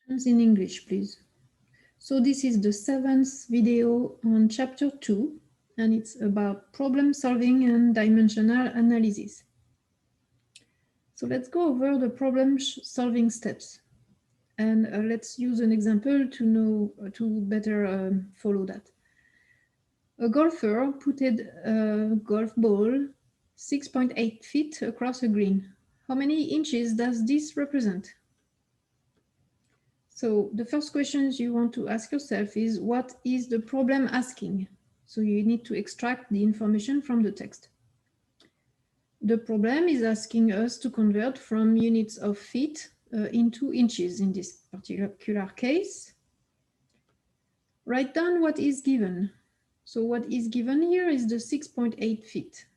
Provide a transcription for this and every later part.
In English, please. So this is the 7th video on chapter 2, and it's about problem solving and dimensional analysis. So let's go over the problem solving steps, and let's use an example to better follow that. A golfer putted a golf ball 6.8 feet across a green. How many inches does this represent? So the first questions you want to ask yourself is, what is the problem asking? So you need to extract the information from the text. The problem is asking us to convert from units of feet into inches in this particular case. Write down what is given. So what is given here is the 6.8 feet.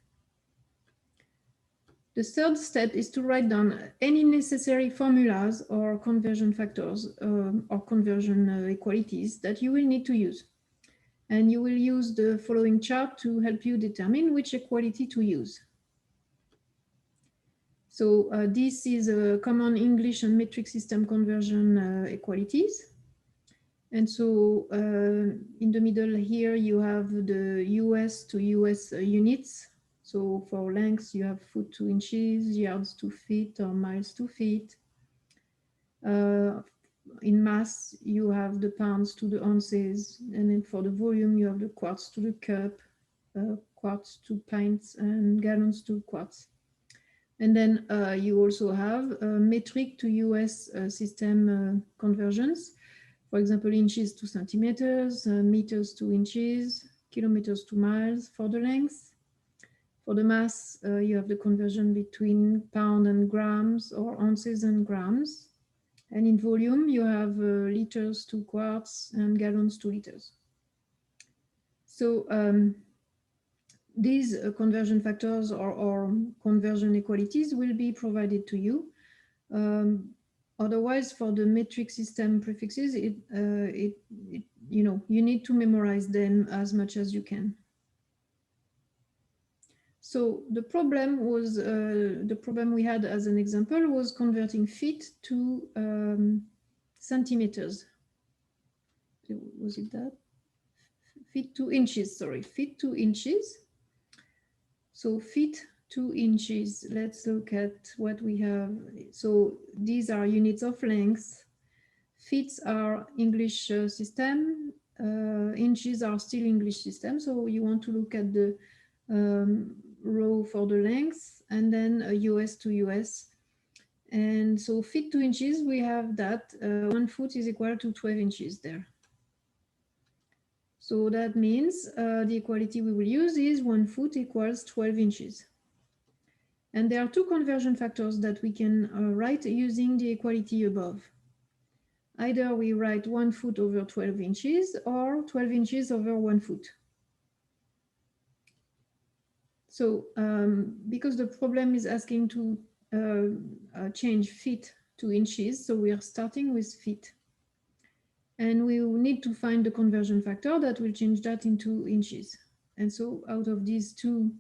The third step is to write down any necessary formulas or conversion factors or conversion equalities that you will need to use. And you will use the following chart to help you determine which equality to use. So this is a common English and metric system conversion equalities. And so in the middle here, you have the US to US units. So for lengths, you have foot to inches, yards to feet, or miles to feet. In mass, you have the pounds to the ounces. And then for the volume, you have the quarts to the cup, quarts to pints, and gallons to quarts. And then you also have metric to US system conversions. For example, inches to centimeters, meters to inches, kilometers to miles for the length. For the mass, you have the conversion between pound and grams or ounces and grams. And in volume, you have liters to quarts and gallons to liters. So these conversion factors or conversion equalities will be provided to you. Otherwise, for the metric system prefixes, you need to memorize them as much as you can. So the problem was the problem we had as an example was converting feet to centimeters. Was it that? Feet to inches. Sorry, feet to inches. So feet to inches. Let's look at what we have. So these are units of length. Feet are English system. Inches are still English system. So you want to look at the row for the length and then US to US. And so feet to inches, we have that 1 foot is equal to 12 inches there. So that means the equality we will use is 1 foot equals 12 inches. And there are two conversion factors that we can write using the equality above. Either we write 1 foot over 12 inches or 12 inches over 1 foot. So because the problem is asking to change feet to inches, so we are starting with feet. And we will need to find the conversion factor that will change that into inches. And so out of these two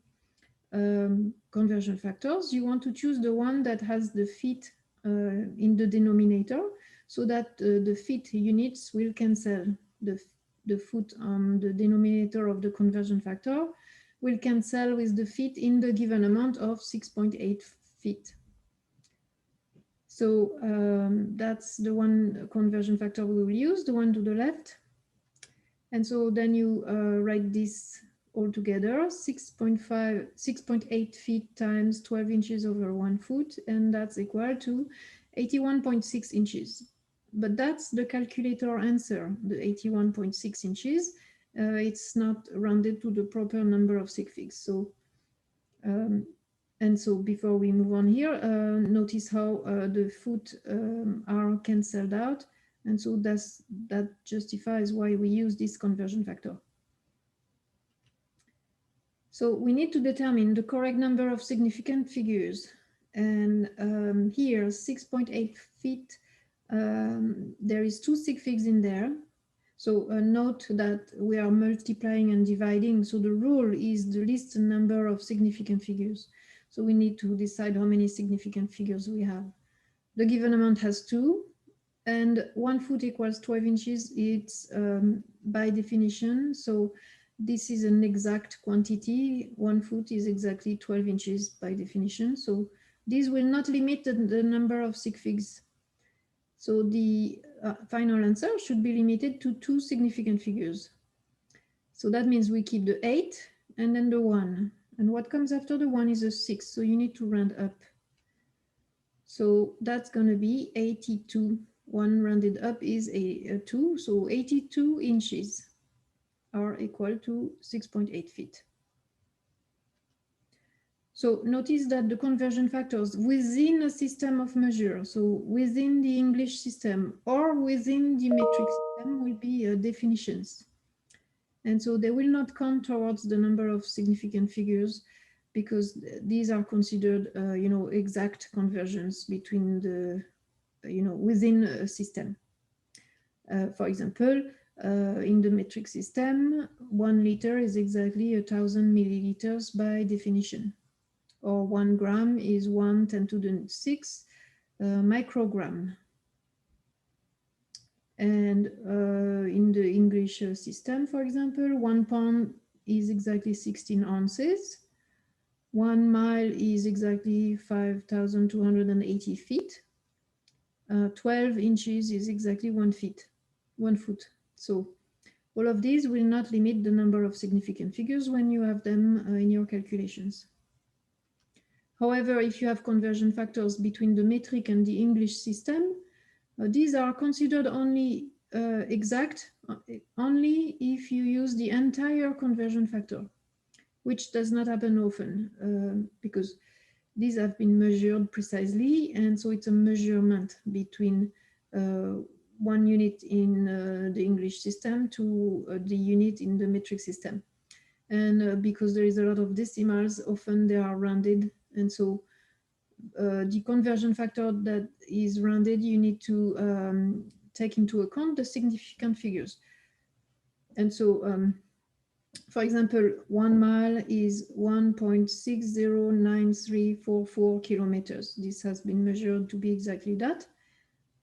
conversion factors, you want to choose the one that has the feet in the denominator, so that the feet units will cancel. The foot on the denominator of the conversion factor will cancel with the feet in the given amount of 6.8 feet. So that's the one conversion factor we will use, the one to the left. And so then you write this all together, 6.8 feet times 12 inches over 1 foot, and that's equal to 81.6 inches. But that's the calculator answer, the 81.6 inches. It's not rounded to the proper number of sig figs. So and so before we move on here, notice how the foot are cancelled out. And so that justifies why we use this conversion factor. So we need to determine the correct number of significant figures. And here, 6.8 feet, there is 2 sig figs in there. So note that we are multiplying and dividing. So the rule is the least number of significant figures. So we need to decide how many significant figures we have. The given amount has 2, And 1 foot equals 12 inches. It's by definition. So this is an exact quantity. 1 foot is exactly 12 inches by definition. So this will not limit the number of sig figs. So the final answer should be limited to 2 significant figures. So that means we keep the 8 and then the 1. And what comes after the 1 is a 6. So you need to round up. So that's going to be 82. 1 rounded up is a 2. So 82 inches are equal to 6.8 feet. So notice that the conversion factors within a system of measure, so within the English system or within the metric system, will be definitions. And so they will not count towards the number of significant figures because these are considered, exact conversions between the, within a system. For example, in the metric system, 1 liter is exactly 1,000 milliliters by definition, or 1 gram is 1 × 10⁶ microgram. And in the English system, for example, 1 pound is exactly 16 ounces. 1 mile is exactly 5,280 feet. 12 inches is exactly 1 foot. So all of these will not limit the number of significant figures when you have them in your calculations. However, if you have conversion factors between the metric and the English system, these are considered only exact only if you use the entire conversion factor, which does not happen often because these have been measured precisely, and so it's a measurement between 1 unit in the English system to the unit in the metric system. And because there is a lot of decimals, often they are rounded, and so the conversion factor that is rounded, you need to take into account the significant figures. And so, for example, 1 mile is 1.609344 kilometers. This has been measured to be exactly that.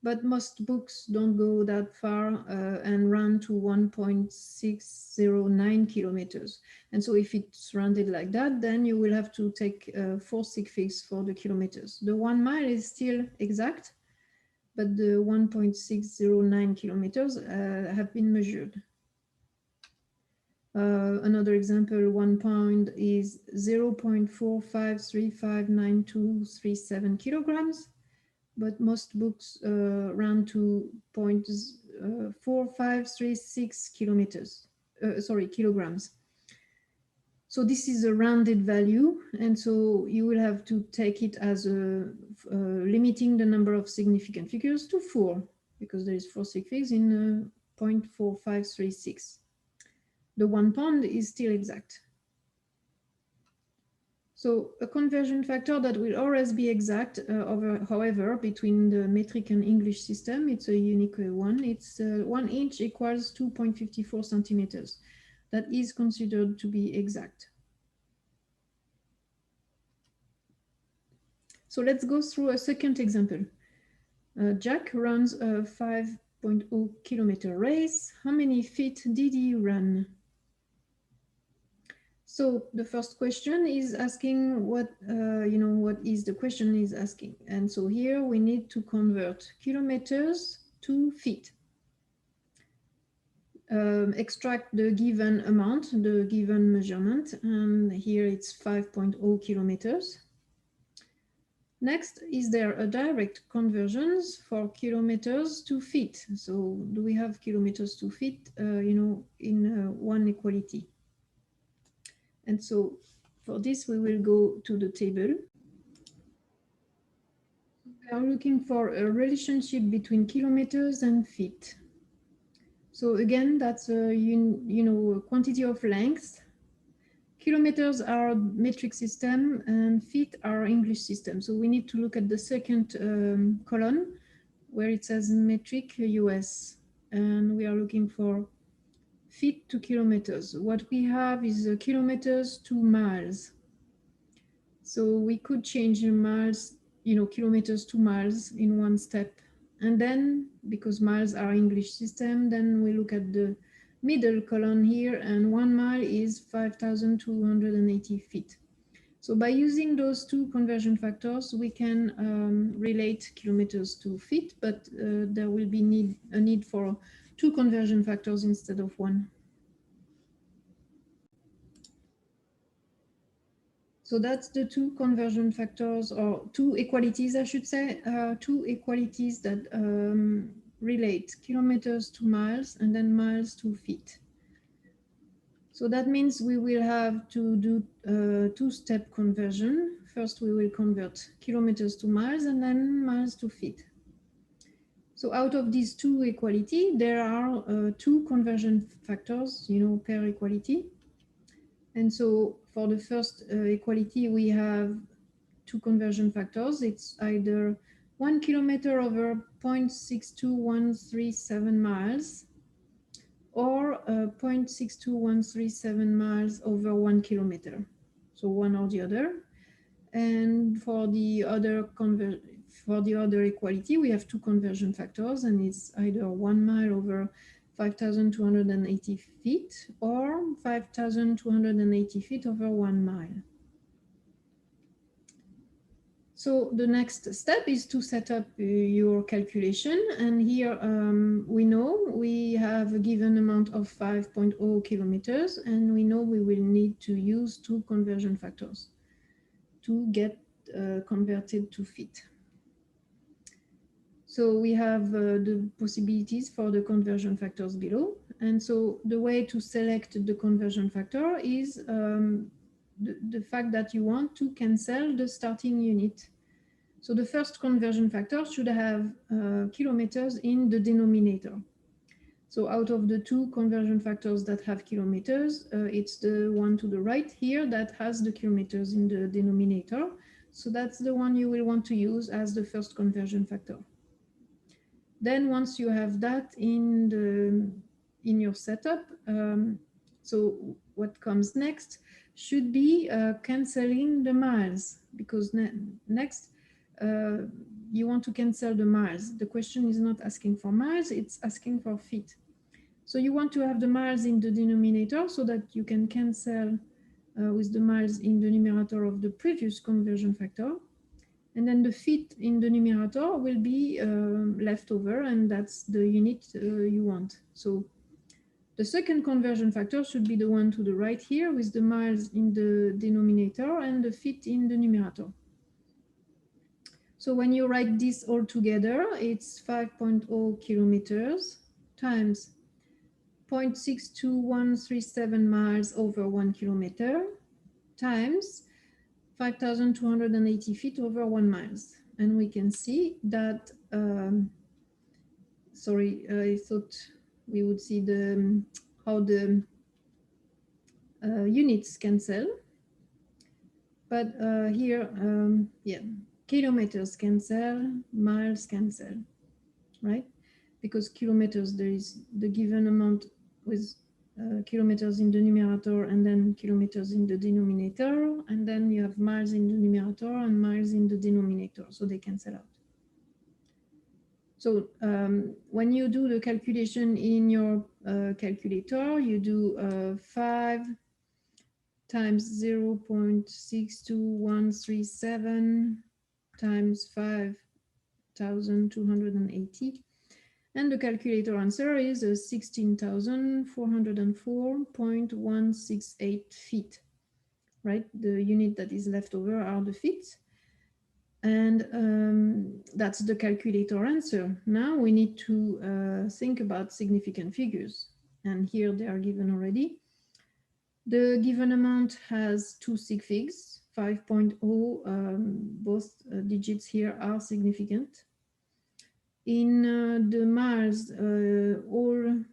But most books don't go that far and run to 1.609 kilometers. And so if it's rounded like that, then you will have to take 4 sig figs for the kilometers. The 1 mile is still exact, but the 1.609 kilometers have been measured. Another example, 1 pound is 0.45359237 kilograms. But most books run to 0.4536 kilograms. So this is a rounded value, and so you will have to take it as limiting the number of significant figures to 4, because there is 4 sig figs in 0.4536. The 1 pound is still exact. So a conversion factor that will always be exact, however, between the metric and English system, it's a unique one. It's 1 inch equals 2.54 centimeters. That is considered to be exact. So let's go through a second example. Jack runs a 5.0 kilometer race. How many feet did he run? So the first question is asking what, what is the question is asking. And so here we need to convert kilometers to feet. Extract the given amount, the given measurement, and here it's 5.0 kilometers. Next, is there a direct conversions for kilometers to feet? So do we have kilometers to feet, in one equality? And so for this, we will go to the table. We are looking for a relationship between kilometers and feet. So again, that's a quantity of length. Kilometers are metric system and feet are English system. So we need to look at the second column where it says metric US, and we are looking for feet to kilometers. What we have is kilometers to miles. So we could change miles, kilometers to miles in one step And then, because miles are English system, then we look at the middle column here, and 1 mile is 5,280 feet. So by using those two conversion factors, we can relate kilometers to feet, but there will be a need for two conversion factors instead of one. So that's the two conversion factors, or two equalities, I should say, two equalities that relate kilometers to miles and then miles to feet. So that means we will have to do two-step conversion. First, we will convert kilometers to miles and then miles to feet. So out of these two equality, there are two conversion factors, per equality. And so for the first equality, we have two conversion factors. It's either 1 kilometer over 0.62137 miles or 0.62137 miles over 1 kilometer. So one or the other. And for the other equality, we have two conversion factors, and it's either 1 mile over 5,280 feet or 5,280 feet over 1 mile. So the next step is to set up your calculation. And here we know we have a given amount of 5.0 kilometers, and we know we will need to use two conversion factors to get converted to feet. So we have the possibilities for the conversion factors below. And so the way to select the conversion factor is the fact that you want to cancel the starting unit. So the first conversion factor should have kilometers in the denominator. So out of the two conversion factors that have kilometers, it's the one to the right here that has the kilometers in the denominator. So that's the one you will want to use as the first conversion factor. Then once you have that in your setup, so what comes next should be canceling the miles, because next you want to cancel the miles. The question is not asking for miles, it's asking for feet. So you want to have the miles in the denominator so that you can cancel with the miles in the numerator of the previous conversion factor. And then the feet in the numerator will be left over, and that's the unit you want. So the second conversion factor should be the one to the right here, with the miles in the denominator and the feet in the numerator. So when you write this all together, it's 5.0 kilometers times 0.62137 miles over 1 kilometer times 5,280 feet over 1 miles. And we can see that, sorry, I thought we would see how the units cancel. But here, yeah, kilometers cancel, miles cancel, right? Because kilometers, there is the given amount with kilometers in the numerator and then kilometers in the denominator, and then you have miles in the numerator and miles in the denominator, so they cancel out. So when you do the calculation in your calculator, you do 5 times 0.62137 times 5,280. And the calculator answer is 16,404.168 feet, right? The unit that is left over are the feet. And that's the calculator answer. Now we need to think about significant figures. And here they are given already. The given amount has two sig figs, 5.0, both digits here are significant. In the miles, all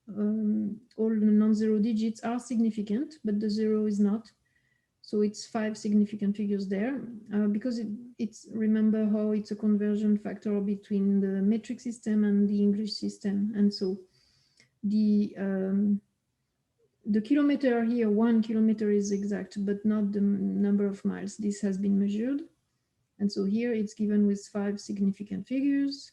the non-zero digits are significant, but the zero is not. So it's 5 significant figures there, because it's, remember how it's a conversion factor between the metric system and the English system. And so the kilometer here, 1 kilometer is exact, but not the number of miles. This has been measured. And so here it's given with 5 significant figures.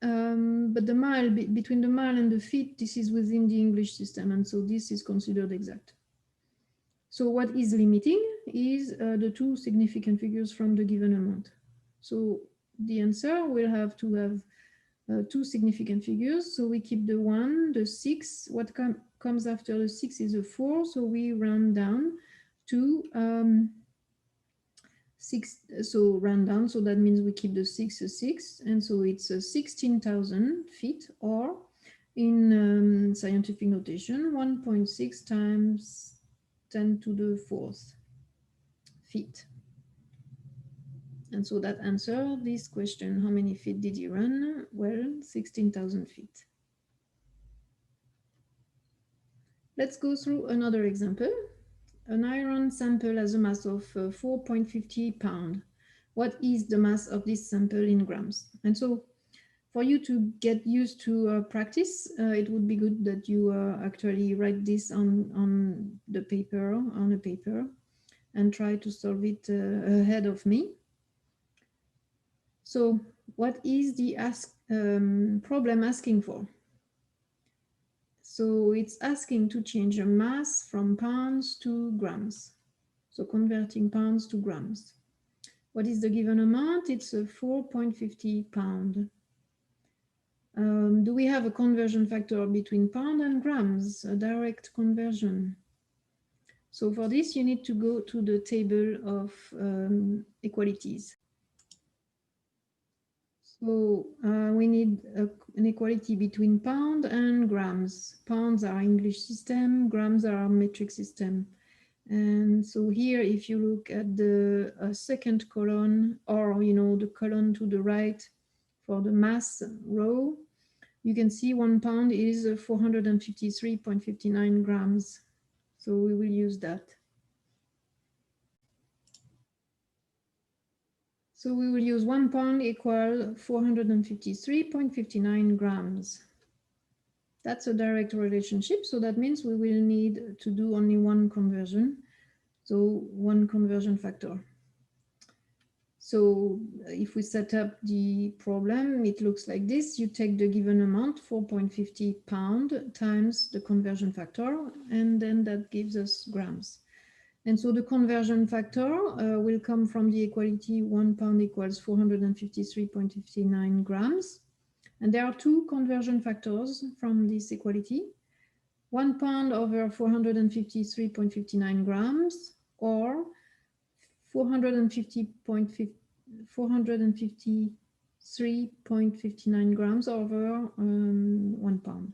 but the mile, between the mile and the feet, this is within the English system, and so this is considered exact. So what is limiting is the two significant figures from the given amount. So the answer will have to have two significant figures. So we keep the 1, the 6. What comes after the 6 is a 4. So we round down to 6. So round down. So that means we keep the 6 a 6. And so it's 16,000 feet, or in scientific notation, 1.6 times 10 to the 4th feet. And so that answer this question, how many feet did he run? Well, 16,000 feet. Let's go through another example. An iron sample has a mass of 4.50 pounds. What is the mass of this sample in grams? And so for you to get used to practice, it would be good that you actually write this on the paper, on a paper, and try to solve it ahead of me. So what is the problem asking for? So it's asking to change a mass from pounds to grams. So converting pounds to grams. What is the given amount? It's a 4.50 pound. Do we have a conversion factor between pound and grams, a direct conversion? So for this, you need to go to the table of equalities. So we need an equality between pound and grams. Pounds are English system, grams are metric system. And so here, if you look at the second column, or the column to the right for the mass row, you can see 1 pound is 453.59 grams. So we will use that. So we will use 1 pound equal 453.59 grams. That's a direct relationship. So that means we will need to do only one conversion. So one conversion factor. So if we set up the problem, it looks like this. You take the given amount, 4.50 pound, times the conversion factor, and then that gives us grams. And so the conversion factor will come from the equality 1 pound equals 453.59 grams. And there are two conversion factors from this equality. 1 pound over 453.59 grams, or 453.59 grams over 1 pound.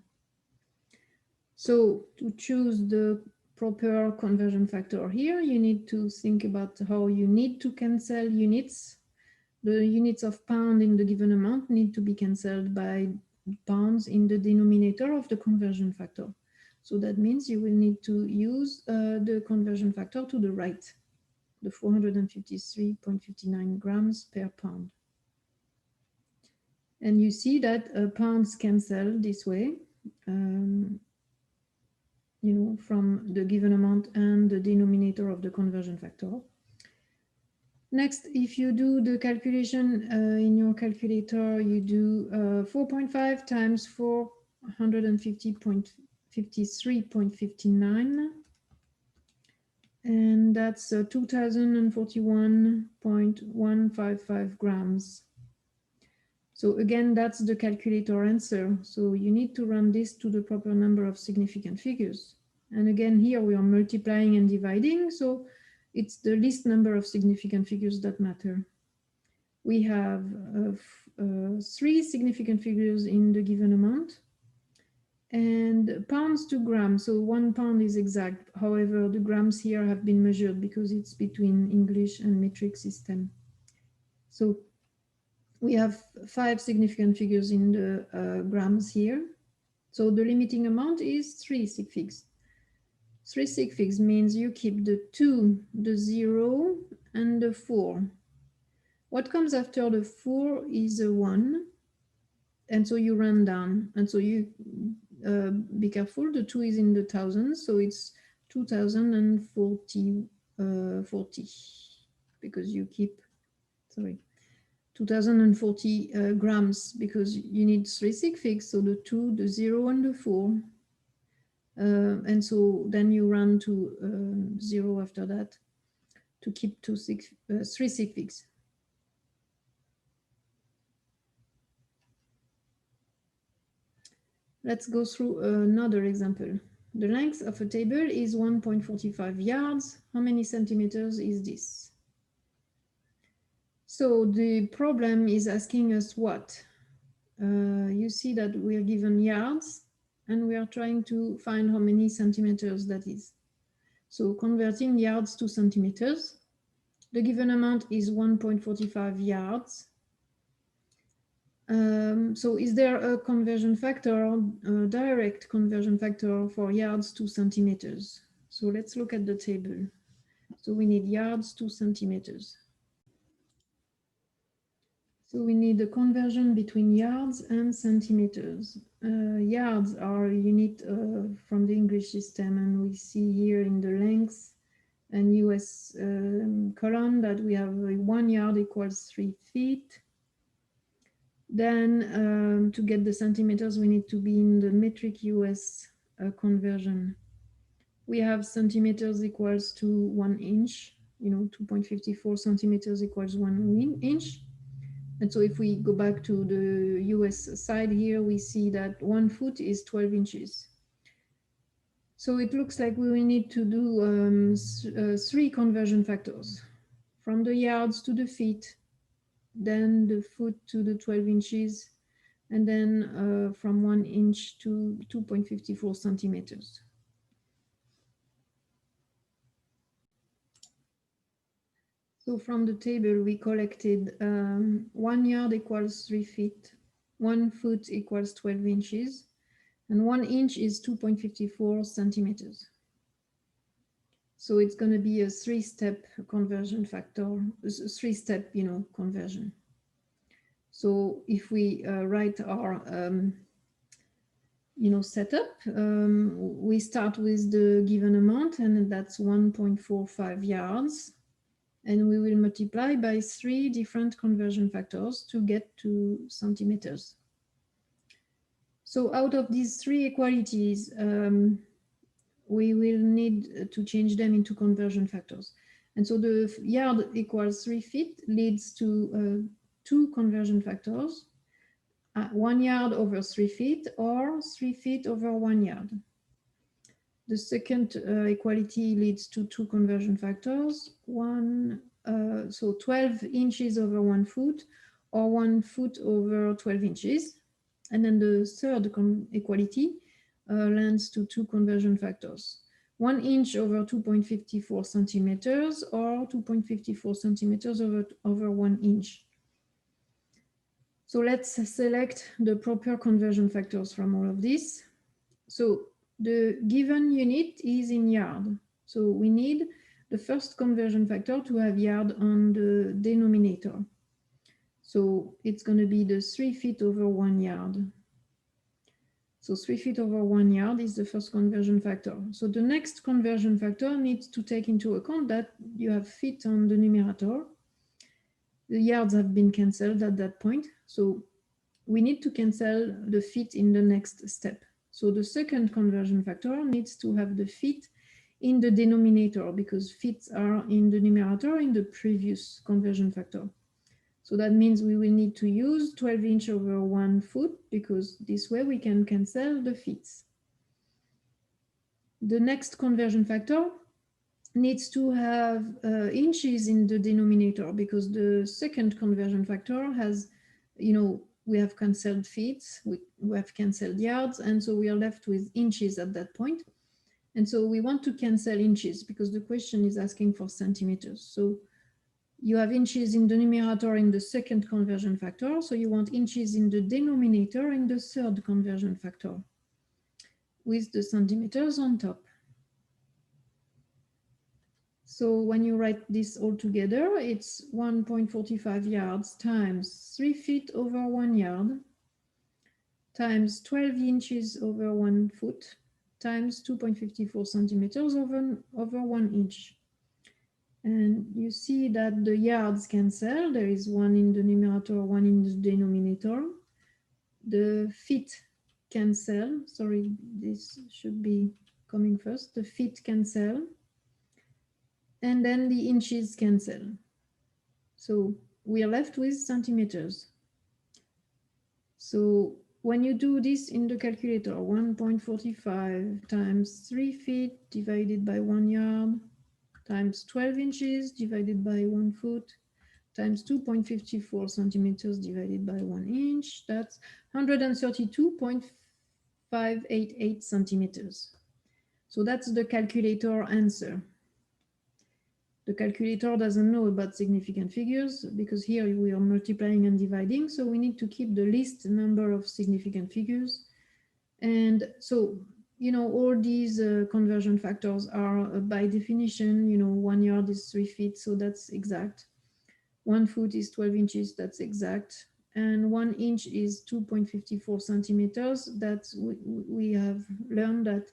So to choose the proper conversion factor here, you need to think about how you need to cancel units. The units of pound in the given amount need to be cancelled by pounds in the denominator of the conversion factor. So that means you will need to use the conversion factor to the right, the 453.59 grams per pound. And you see that pounds cancel this way. From the given amount and the denominator of the conversion factor. Next, if you do the calculation in your calculator, you do 4.5 times 450.53.59, and that's 2041.155 grams. So again, that's the calculator answer. So you need to run this to the proper number of significant figures. And again, here we are multiplying and dividing. So it's the least number of significant figures that matter. We have 3 significant figures in the given amount. And pounds to grams. So 1 pound is exact. However, the grams here have been measured because it's between English and metric system. So we have 5 significant figures in the grams here. So the limiting amount is 3 sig figs. 3 sig figs means you keep the 2, the 0, and the 4. What comes after the 4 is a 1. And so you run down. And so you be careful, the 2 is in the thousands. So it's 2040, 40, because you keep, sorry. 2040 grams, because you need 3 sig figs, so the 2, the 0, and the 4. And so then you run to 0 after that to keep 3 sig figs. Let's go through another example. The length of a table is 1.45 yards. How many centimeters is this? So the problem is asking us what? You see that we are given yards and we are trying to find how many centimeters that is. So converting yards to centimeters, the given amount is 1.45 yards. So is there a conversion factor, a direct conversion factor for yards to centimeters? So let's look at the table. So we need yards to centimeters. So we need a conversion between yards and centimeters. Yards are a unit from the English system, and we see here in the length and US column that we have 1 yard equals 3 feet. Then to get the centimeters, we need to be in the metric US conversion. We have centimeters equals to 1 inch, 2.54 centimeters equals 1 inch. And so if we go back to the US side here, we see that 1 foot is 12 inches. So it looks like we will need to do 3 conversion factors, from the yards to the feet, then the foot to the 12 inches, and then from 1 inch to 2.54 centimeters. So from the table, we collected 1 yard equals 3 feet, 1 foot equals 12 inches, and 1 inch is 2.54 centimeters. So it's going to be a 3-step conversion factor, a 3-step, conversion. So if we write our, setup, we start with the given amount, and that's 1.45 yards. And we will multiply by 3 different conversion factors to get to centimeters. So out of these 3 equalities, we will need to change them into conversion factors. And so the yard equals 3 feet leads to 2 conversion factors, 1 yard over 3 feet or 3 feet over 1 yard. The second equality leads to 2 conversion factors, so 12 inches over 1 foot or 1 foot over 12 inches. And then the third equality lands to 2 conversion factors, 1 inch over 2.54 centimeters or 2.54 centimeters over 1 inch. So let's select the proper conversion factors from all of this. So the given unit is in yard. So we need the first conversion factor to have yard on the denominator. So it's going to be the 3 feet over 1 yard. So 3 feet over 1 yard is the first conversion factor. So the next conversion factor needs to take into account that you have feet on the numerator. The yards have been cancelled at that point. So we need to cancel the feet in the next step. So the second conversion factor needs to have the feet in the denominator, because feet are in the numerator in the previous conversion factor. So that means we will need to use 12 inch over 1 foot, because this way we can cancel the feet. The next conversion factor needs to have inches in the denominator, because the second conversion factor has, we have cancelled feet, we have cancelled yards, and so we are left with inches at that point. And so we want to cancel inches because the question is asking for centimeters. So you have inches in the numerator in the second conversion factor, so you want inches in the denominator in the third conversion factor with the centimeters on top. So when you write this all together, it's 1.45 yards times 3 feet over 1 yard times 12 inches over 1 foot times 2.54 centimeters over 1 inch. And you see that the yards cancel. There is one in the numerator, one in the denominator. The feet cancel. Sorry, this should be coming first. The feet cancel. And then the inches cancel. So we are left with centimeters. So when you do this in the calculator, 1.45 times 3 feet divided by 1 yard times 12 inches divided by 1 foot times 2.54 centimeters divided by 1 inch, that's 132.588 centimeters. So that's the calculator answer. The calculator doesn't know about significant figures because here we are multiplying and dividing, so we need to keep the least number of significant figures. And so, you know, all these conversion factors are by definition, you know, 1 yard is 3 feet, so that's exact. 1 foot is 12 inches, that's exact. And 1 inch is 2.54 centimeters. That's we have learned that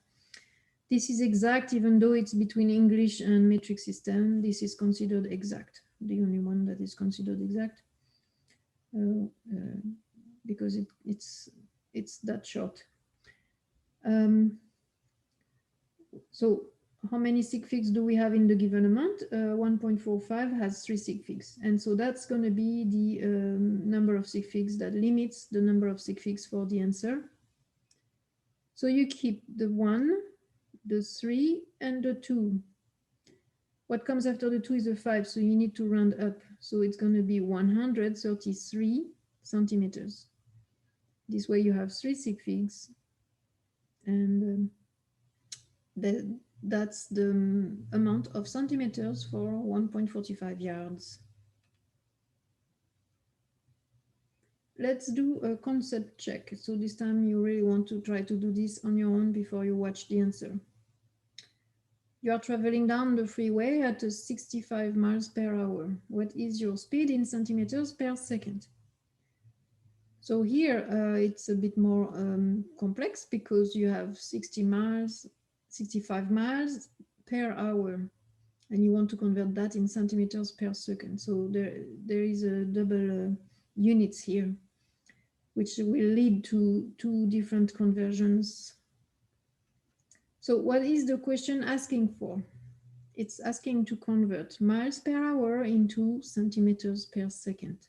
this is exact, even though it's between English and metric system. This is considered exact, the only one that is considered exact, because it's that short. So how many sig figs do we have in the given amount? 1.45 has 3 sig figs. And so that's going to be the number of sig figs that limits the number of sig figs for the answer. So you keep the 1, the 3, and the 2. What comes after the 2 is a 5, so you need to round up. So it's going to be 133 centimeters. This way you have 3 sig figs. And that's the amount of centimeters for 1.45 yards. Let's do a concept check. So this time you really want to try to do this on your own before you watch the answer. You are traveling down the freeway at 65 miles per hour. What is your speed in centimeters per second? So here it's a bit more complex because you have 65 miles per hour, and you want to convert that in centimeters per second. So there is a double units here, which will lead to 2 different conversions. So what is the question asking for? It's asking to convert miles per hour into centimeters per second.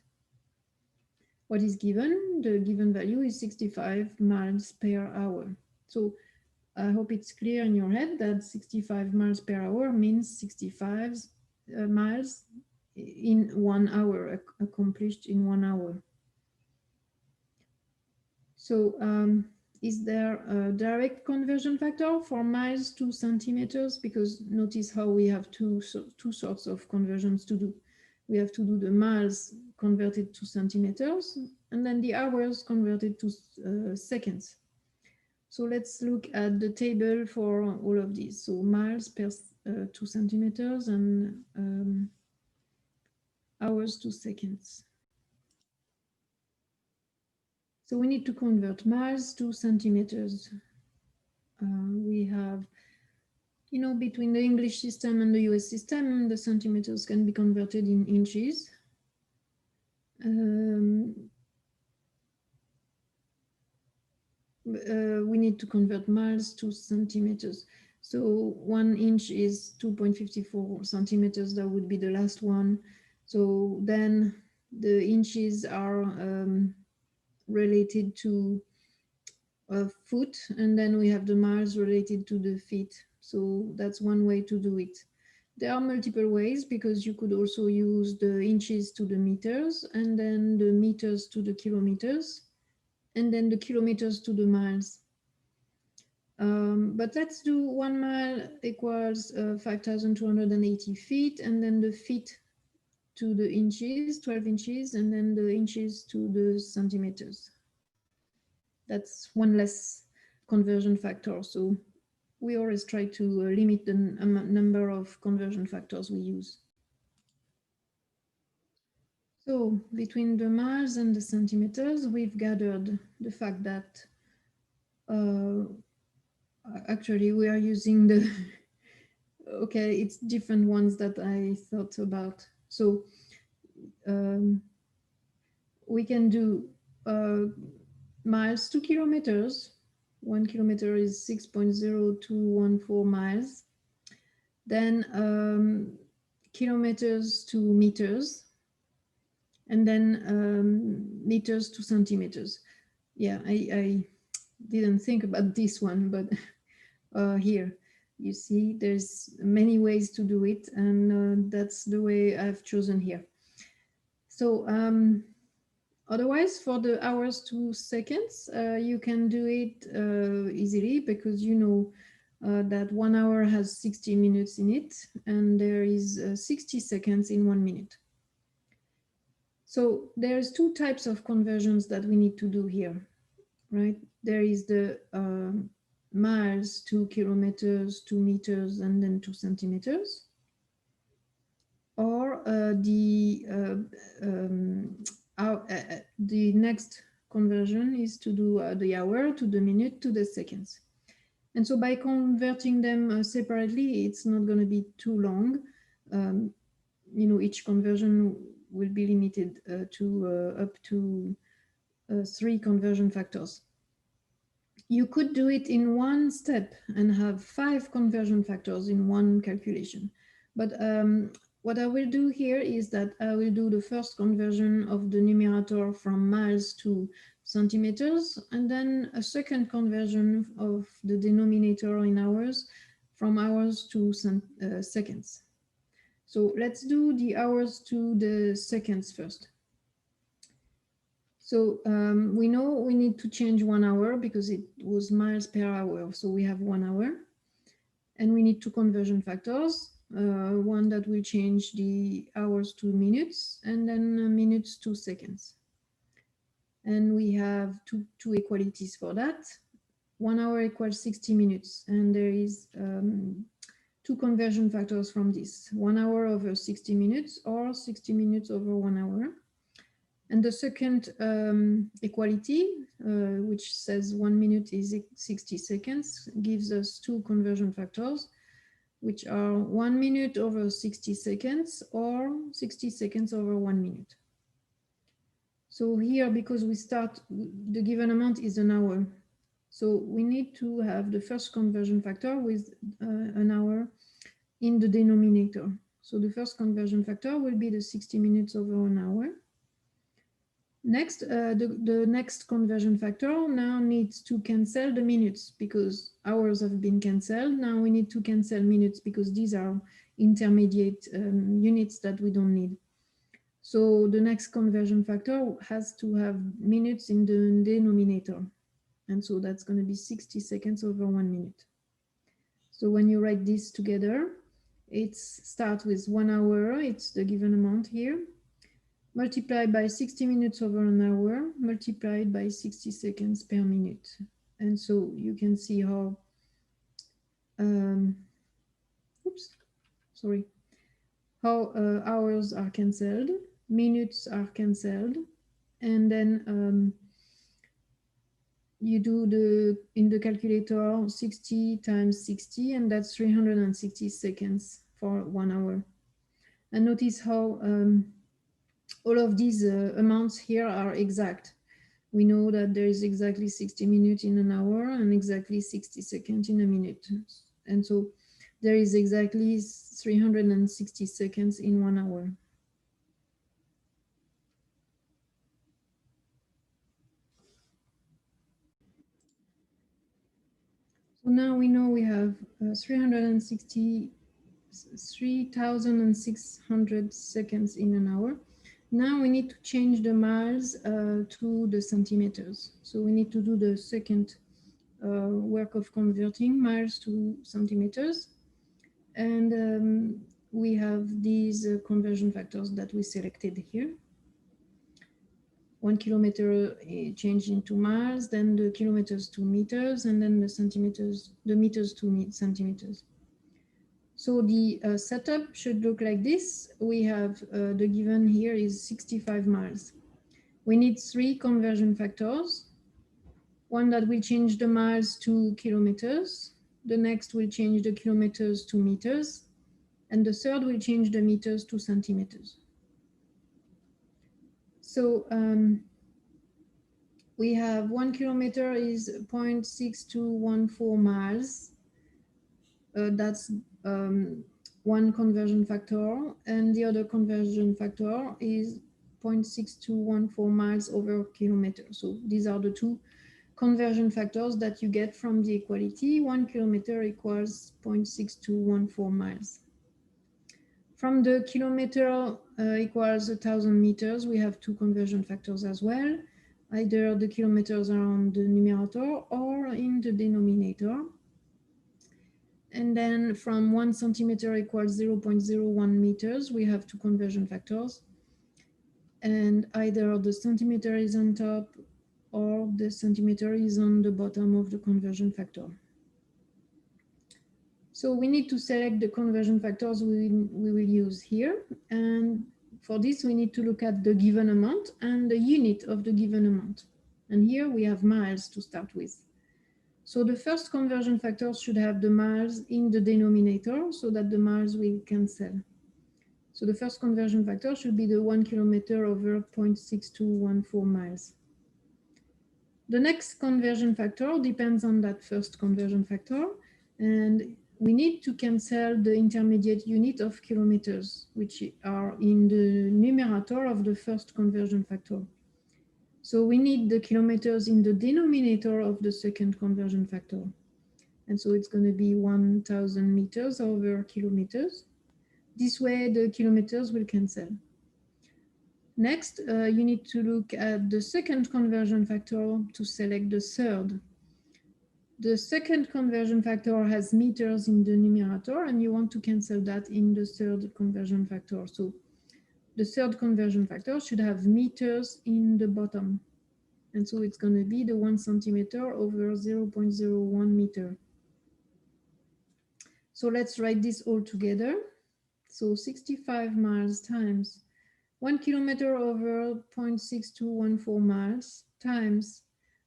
What is given? The given value is 65 miles per hour. So I hope it's clear in your head that 65 miles per hour means 65 miles in 1 hour, accomplished in 1 hour. So is there a direct conversion factor for miles to centimeters? Because notice how we have two sorts of conversions to do. We have to do the miles converted to centimeters and then the hours converted to seconds. So let's look at the table for all of these. So miles per 2 centimeters and hours to seconds. So we need to convert miles to centimeters. We have, you know, between the English system and the US system, the centimeters can be converted in inches. We need to convert miles to centimeters. So 1 inch is 2.54 centimeters. That would be the last one. So then the inches are related to a foot, and then we have the miles related to the feet. So that's one way to do it. There are multiple ways because you could also use the inches to the meters, and then the meters to the kilometers, and then the kilometers to the miles. But let's do 1 mile equals 5,280 feet, and then the feet to the inches, 12 inches, and then the inches to the centimeters. That's one less conversion factor. So we always try to limit the number of conversion factors we use. So between the miles and the centimeters, we've gathered the fact that actually we are using okay, it's different ones that I thought about. So we can do miles to kilometers. 1 kilometer is 6.0214 miles. Then kilometers to meters, and then meters to centimeters. Yeah, I didn't think about this one, but here you see there's many ways to do it, and that's the way I've chosen here. So otherwise, for the hours to seconds, you can do it easily, because you know that 1 hour has 60 minutes in it, and there is 60 seconds in 1 minute. So there's two types of conversions that we need to do here, right? There is the miles to kilometers to meters and then to centimeters, or the next conversion is to do the hour to the minute to the seconds. And so by converting them separately, it's not going to be too long. You know, each conversion will be limited to up to 3 conversion factors. You could do it in one step and have 5 conversion factors in one calculation. But what I will do here is that I will do the first conversion of the numerator from miles to centimeters, and then a second conversion of the denominator in hours from hours to seconds. So let's do the hours to the seconds first. So we know we need to change 1 hour because it was miles per hour. So we have 1 hour, and we need 2 conversion factors. One that will change the hours to minutes, and then minutes to seconds. And we have two equalities for that. 1 hour equals 60 minutes, and there is 2 conversion factors from this: 1 hour over 60 minutes or 60 minutes over 1 hour. And the second equality, which says 1 minute is 60 seconds, gives us 2 conversion factors, which are 1 minute over 60 seconds or 60 seconds over 1 minute. So here, because we start, the given amount is an hour. So we need to have the first conversion factor with an hour in the denominator. So the first conversion factor will be the 60 minutes over an hour. Next, the next conversion factor now needs to cancel the minutes because hours have been canceled. Now we need to cancel minutes because these are intermediate units that we don't need. So the next conversion factor has to have minutes in the denominator. And so that's going to be 60 seconds over 1 minute. So when you write this together, it starts with 1 hour, it's the given amount here, multiplied by 60 minutes over an hour, multiplied by 60 seconds per minute. And so you can see how, how hours are cancelled, minutes are cancelled, and then you do in the calculator 60 times 60, and that's 360 seconds for 1 hour. And notice how all of these amounts here are exact. We know that there is exactly 60 minutes in an hour and exactly 60 seconds in a minute. And so there is exactly 360 seconds in 1 hour. So now we know we have 3,600 seconds in an hour. Now we need to change the miles to the centimeters. So we need to do the second work of converting miles to centimeters. And we have these conversion factors that we selected here. 1 kilometer changed into miles, then the kilometers to meters, and then the centimeters, the meters to centimeters. So the setup should look like this. We have the given here is 65 miles. We need 3 conversion factors. One that will change the miles to kilometers, The next will change the kilometers to meters. And the third will change the meters to centimeters. So we have 1 kilometer is 0.6214 miles. That's one conversion factor, and the other conversion factor is 0.6214 miles over kilometer. So these are the two conversion factors that you get from the equality. 1 kilometer equals 0.6214 miles. From the kilometer equals 1,000 meters, we have two conversion factors as well. Either the kilometers are on the numerator or in the denominator. And then from 1 centimeter equals 0.01 meters, we have two conversion factors. And either the centimeter is on top or the centimeter is on the bottom of the conversion factor. So we need to select the conversion factors we will use here. And for this, we need to look at the given amount and the unit of the given amount. And here we have miles to start with. So the first conversion factor should have the miles in the denominator so that the miles will cancel. So the first conversion factor should be the 1 kilometer over 0.6214 miles. The next conversion factor depends on that first conversion factor, and we need to cancel the intermediate unit of kilometers, which are in the numerator of the first conversion factor. So we need the kilometers in the denominator of the second conversion factor. And so it's going to be 1,000 meters over kilometers. This way the kilometers will cancel. Next, you need to look at the second conversion factor to select the third. The second conversion factor has meters in the numerator, and you want to cancel that in the third conversion factor. So the third conversion factor should have meters in the bottom. And so it's going to be the 1 centimeter over 0.01 meter. So let's write this all together. So 65 miles times 1 kilometer over 0.6214 miles times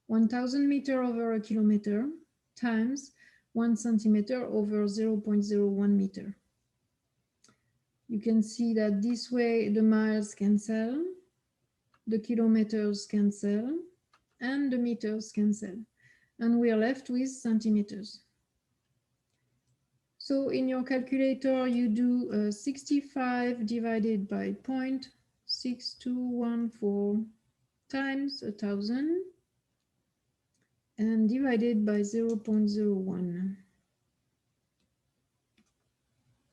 1,000 meter over a kilometer times 1 centimeter over 0.01 meter. You can see that this way the miles cancel, the kilometers cancel, and the meters cancel. And we are left with centimeters. So in your calculator, you do 65 divided by 0.6214 times 1,000 and divided by 0.01.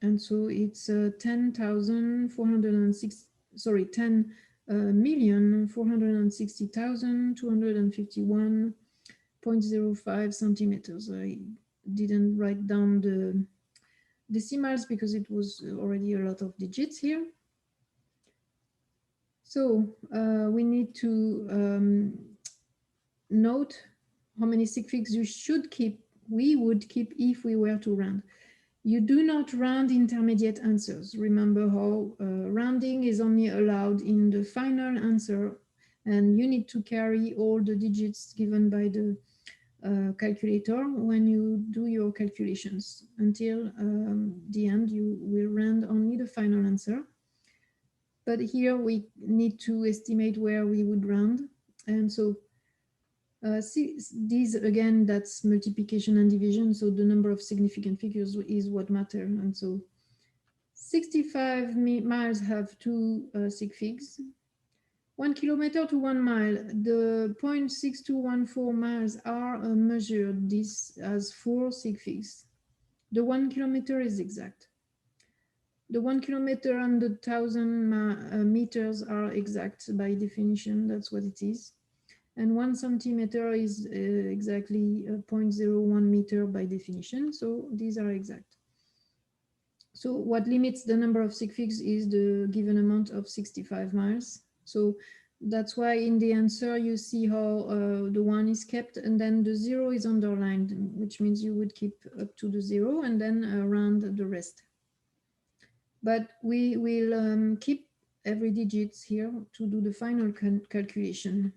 And so it's 10,460,251.05 centimeters. I didn't write down the decimals because it was already a lot of digits here. So we need to note how many sig figs you should keep, we would keep if we were to round. You do not round intermediate answers. Remember how rounding is only allowed in the final answer, and you need to carry all the digits given by the calculator when you do your calculations. Until the end, you will round only the final answer. But here we need to estimate where we would round. And so these again, that's multiplication and division. So the number of significant figures is what matters. And so 65 miles have two sig figs. 1 kilometer to 1 mile, the 0.6214 miles are measured this as 4 sig figs. The 1 kilometer is exact. The 1 kilometer and the 1,000 meters are exact by definition, that's what it is. And 1 centimeter is exactly 0.01 meter by definition, so these are exact. So what limits the number of sig figs is the given amount of 65 miles. So that's why in the answer you see how the 1 is kept and then the 0 is underlined, which means you would keep up to the 0 and then round the rest. But we will keep every digit here to do the final calculation.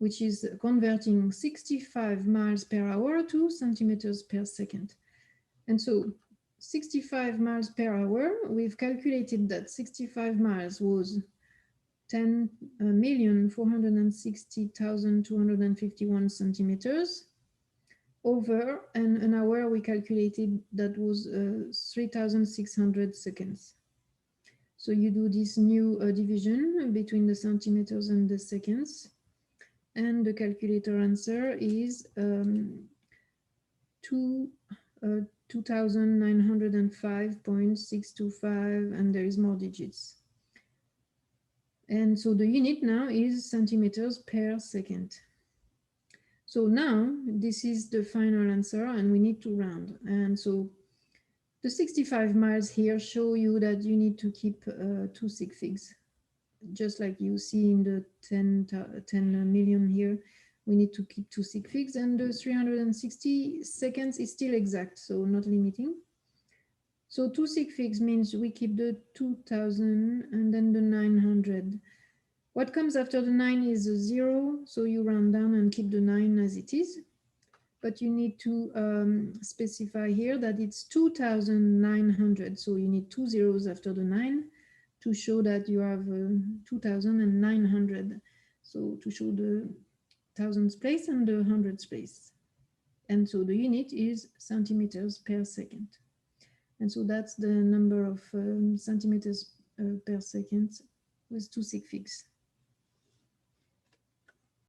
which is converting 65 miles per hour to centimeters per second. And so 65 miles per hour, we've calculated that 65 miles was 10,460,251 centimeters over, and an hour we calculated that was 3,600 seconds. So you do this new division between the centimeters and the seconds, and the calculator answer is 2,905.625, and there is more digits. And so the unit now is centimeters per second. So now this is the final answer, and we need to round. And so the 65 miles here show you that you need to keep 2 sig figs. Just like you see in the 10 million here, we need to keep 2 sig figs, and the 360 seconds is still exact, so not limiting. So 2 sig figs means we keep the 2000 and then the 900. What comes after the 9 is a 0, so you round down and keep the 9 as it is. But you need to specify here that it's 2,900, so you need 2 zeros after the 9 to show that you have 2,900. So to show the thousands place and the hundreds place. And so the unit is centimeters per second. And so that's the number of centimeters per second with 2 sig figs.